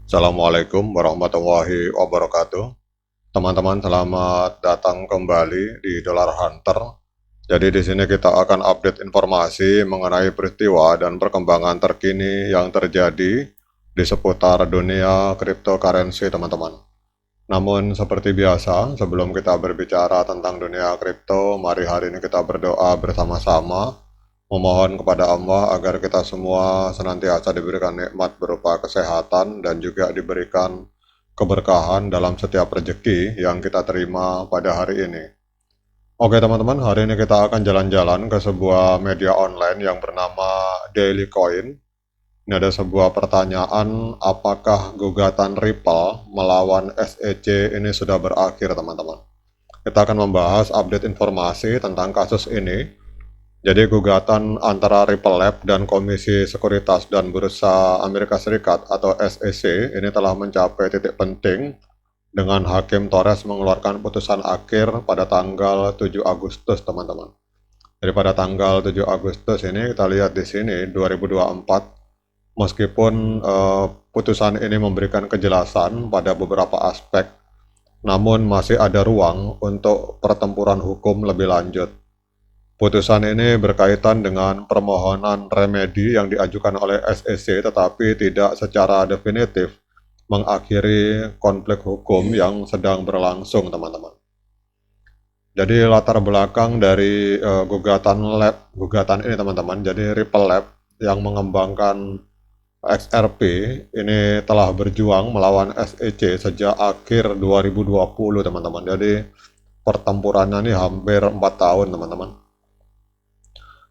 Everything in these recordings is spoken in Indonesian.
Assalamualaikum warahmatullahi wabarakatuh. Teman-teman, selamat datang kembali di Dollar Hunter. Jadi di sini kita akan update informasi mengenai peristiwa dan perkembangan terkini yang terjadi di seputar dunia cryptocurrency, teman-teman. Namun seperti biasa, sebelum kita berbicara tentang dunia kripto, mari hari ini kita berdoa bersama-sama, memohon kepada Allah agar kita semua senantiasa diberikan nikmat berupa kesehatan dan juga diberikan keberkahan dalam setiap rezeki yang kita terima pada hari ini. Oke teman-teman, hari ini kita akan jalan-jalan ke sebuah media online yang bernama Daily Coin. Ini ada sebuah pertanyaan, apakah gugatan Ripple melawan SEC ini sudah berakhir, teman-teman? Kita akan membahas update informasi tentang kasus ini. Jadi gugatan antara Ripple Lab dan Komisi Sekuritas dan Bursa Amerika Serikat atau SEC ini telah mencapai titik penting dengan Hakim Torres mengeluarkan putusan akhir pada tanggal 7 Agustus, teman-teman. Jadi pada tanggal 7 Agustus ini kita lihat di sini 2024. Meskipun putusan ini memberikan kejelasan pada beberapa aspek, namun masih ada ruang untuk pertempuran hukum lebih lanjut. Putusan ini berkaitan dengan permohonan remedi yang diajukan oleh SEC, tetapi tidak secara definitif mengakhiri konflik hukum yang sedang berlangsung, teman-teman. Jadi latar belakang dari gugatan ini, teman-teman. Jadi Ripple Lab yang mengembangkan XRP ini telah berjuang melawan SEC sejak akhir 2020, teman-teman. Jadi pertempurannya ini hampir 4 tahun, teman-teman.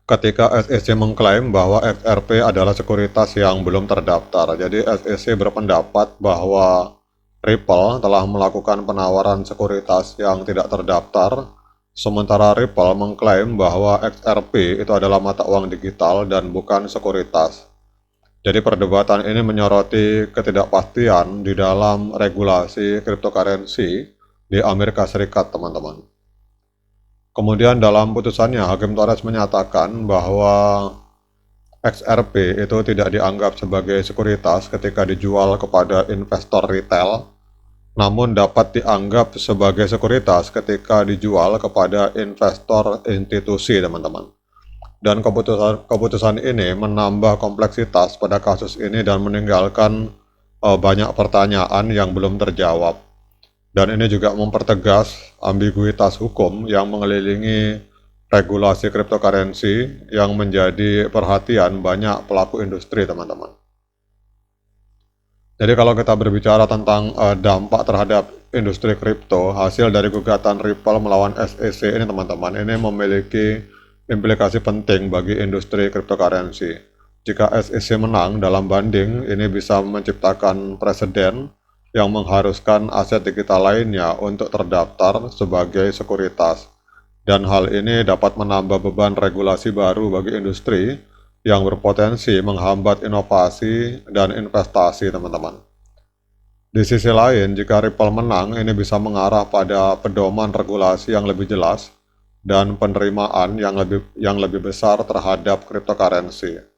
Ketika SEC mengklaim bahwa XRP adalah sekuritas yang belum terdaftar, jadi SEC berpendapat bahwa Ripple telah melakukan penawaran sekuritas yang tidak terdaftar, sementara Ripple mengklaim bahwa XRP itu adalah mata uang digital dan bukan sekuritas. Jadi perdebatan ini menyoroti ketidakpastian di dalam regulasi cryptocurrency di Amerika Serikat, teman-teman. Kemudian dalam putusannya, Hakim Torres menyatakan bahwa XRP itu tidak dianggap sebagai sekuritas ketika dijual kepada investor retail, namun dapat dianggap sebagai sekuritas ketika dijual kepada investor institusi, teman-teman. Dan keputusan ini menambah kompleksitas pada kasus ini dan meninggalkan banyak pertanyaan yang belum terjawab. Dan ini juga mempertegas ambiguitas hukum yang mengelilingi regulasi cryptocurrency yang menjadi perhatian banyak pelaku industri, teman-teman. Jadi kalau kita berbicara tentang dampak terhadap industri kripto, hasil dari gugatan Ripple melawan SEC ini, teman-teman, ini memiliki implikasi penting bagi industri cryptocurrency. Jika SEC menang dalam banding, ini bisa menciptakan preseden yang mengharuskan aset digital lainnya untuk terdaftar sebagai sekuritas. Dan hal ini dapat menambah beban regulasi baru bagi industri yang berpotensi menghambat inovasi dan investasi, teman-teman. Di sisi lain, jika Ripple menang, ini bisa mengarah pada pedoman regulasi yang lebih jelas dan penerimaan yang lebih besar terhadap cryptocurrency.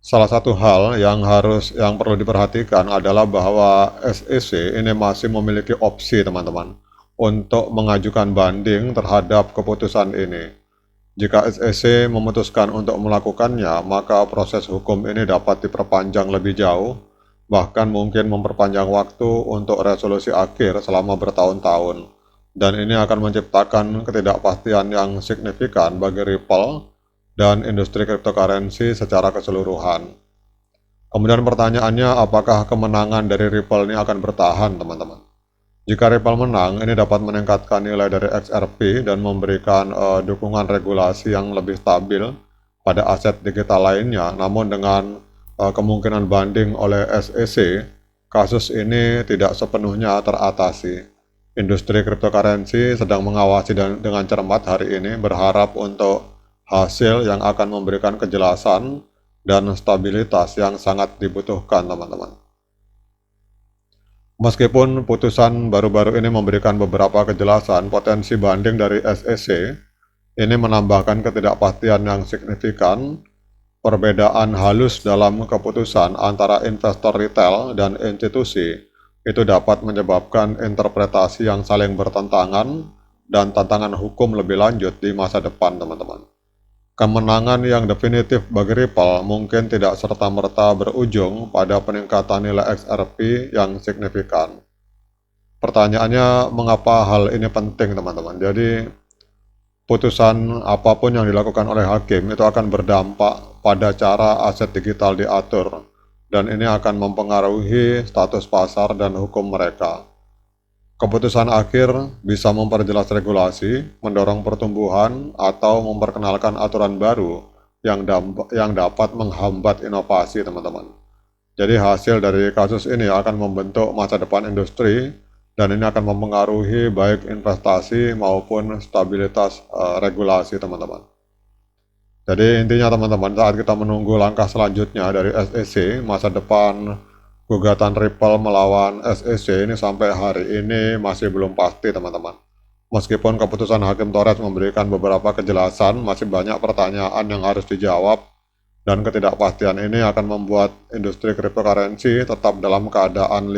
Salah satu hal yang perlu diperhatikan adalah bahwa SEC ini masih memiliki opsi, teman-teman, untuk mengajukan banding terhadap keputusan ini. Jika SEC memutuskan untuk melakukannya, maka proses hukum ini dapat diperpanjang lebih jauh, bahkan mungkin memperpanjang waktu untuk resolusi akhir selama bertahun-tahun. Dan ini akan menciptakan ketidakpastian yang signifikan bagi Ripple dan industri cryptocurrency secara keseluruhan. Kemudian pertanyaannya, apakah kemenangan dari Ripple ini akan bertahan, teman-teman? Jika Ripple menang, ini dapat meningkatkan nilai dari XRP dan memberikan dukungan regulasi yang lebih stabil pada aset digital lainnya. Namun dengan kemungkinan banding oleh SEC, kasus ini tidak sepenuhnya teratasi. Industri cryptocurrency sedang mengawasi dengan cermat hari ini, berharap untuk hasil yang akan memberikan kejelasan dan stabilitas yang sangat dibutuhkan, teman-teman. Meskipun putusan baru-baru ini memberikan beberapa kejelasan, potensi banding dari SEC ini menambahkan ketidakpastian yang signifikan perbedaan halus dalam keputusan antara investor retail dan institusi itu dapat menyebabkan interpretasi yang saling bertentangan dan tantangan hukum lebih lanjut di masa depan, teman-teman. Kemenangan yang definitif bagi Ripple mungkin tidak serta-merta berujung pada peningkatan nilai XRP yang signifikan. Pertanyaannya, mengapa hal ini penting, teman-teman? Jadi, putusan apapun yang dilakukan oleh hakim itu akan berdampak pada cara aset digital diatur, dan ini akan mempengaruhi status pasar dan hukum mereka. Keputusan akhir bisa memperjelas regulasi, mendorong pertumbuhan, atau memperkenalkan aturan baru yang dapat menghambat inovasi, teman-teman. Jadi hasil dari kasus ini akan membentuk masa depan industri, dan ini akan mempengaruhi baik investasi maupun stabilitas regulasi, teman-teman. Jadi intinya, teman-teman, saat kita menunggu langkah selanjutnya dari SEC, masa depan gugatan Ripple melawan SEC ini sampai hari ini masih belum pasti, teman-teman. Meskipun keputusan Hakim Torres memberikan beberapa kejelasan, masih banyak pertanyaan yang harus dijawab, dan ketidakpastian ini akan membuat industri cryptocurrency tetap dalam keadaan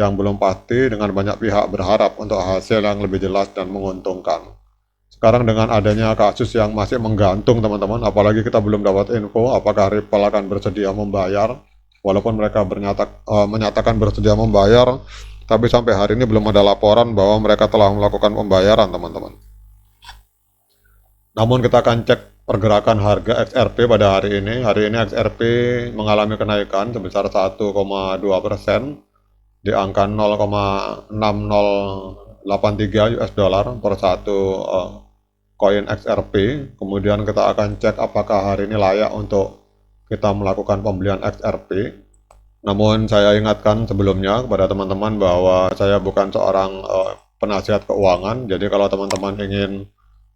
yang belum pasti, dengan banyak pihak berharap untuk hasil yang lebih jelas dan menguntungkan. Sekarang dengan adanya kasus yang masih menggantung, teman-teman, apalagi kita belum dapat info apakah Ripple akan bersedia membayar. Walaupun mereka menyatakan bersedia membayar, tapi sampai hari ini belum ada laporan bahwa mereka telah melakukan pembayaran, teman-teman. Namun kita akan cek pergerakan harga XRP pada hari ini. Hari ini XRP mengalami kenaikan sebesar 1,2% di angka 0,6083 US dollar per satu koin XRP. Kemudian kita akan cek apakah hari ini layak untuk kita melakukan pembelian XRP. Namun saya ingatkan sebelumnya kepada teman-teman bahwa saya bukan seorang penasihat keuangan. Jadi kalau teman-teman ingin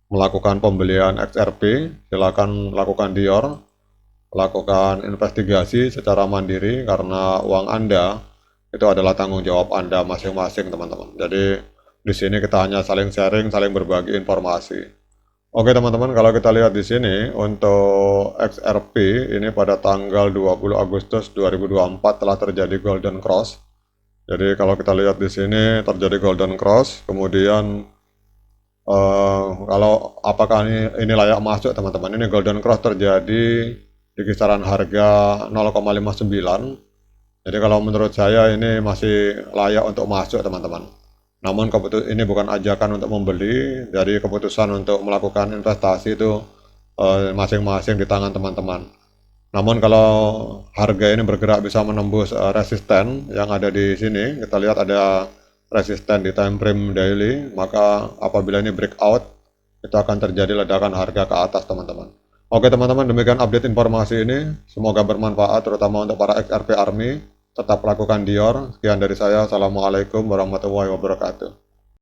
melakukan pembelian XRP, silakan lakukan Dior, lakukan investigasi secara mandiri, karena uang Anda itu adalah tanggung jawab Anda masing-masing, teman-teman. Jadi di sini kita hanya saling sharing, saling berbagi informasi. Oke, teman-teman, kalau kita lihat di sini untuk XRP ini pada tanggal 20 Agustus 2024 telah terjadi golden cross. Jadi kalau kita lihat di sini terjadi golden cross, kemudian kalau apakah ini layak masuk, teman-teman? Ini golden cross terjadi di kisaran harga 0,59. Jadi kalau menurut saya ini masih layak untuk masuk, teman-teman. Namun ini bukan ajakan untuk membeli, jadi keputusan untuk melakukan investasi itu masing-masing di tangan teman-teman. Namun kalau harga ini bergerak bisa menembus resisten yang ada di sini, kita lihat ada resisten di time frame daily, maka apabila ini breakout, itu akan terjadi ledakan harga ke atas, teman-teman. Oke, teman-teman, demikian update informasi ini. Semoga bermanfaat, terutama untuk para XRP Army. Tetap lakukan Dior. Sekian dari saya. Assalamualaikum warahmatullahi wabarakatuh.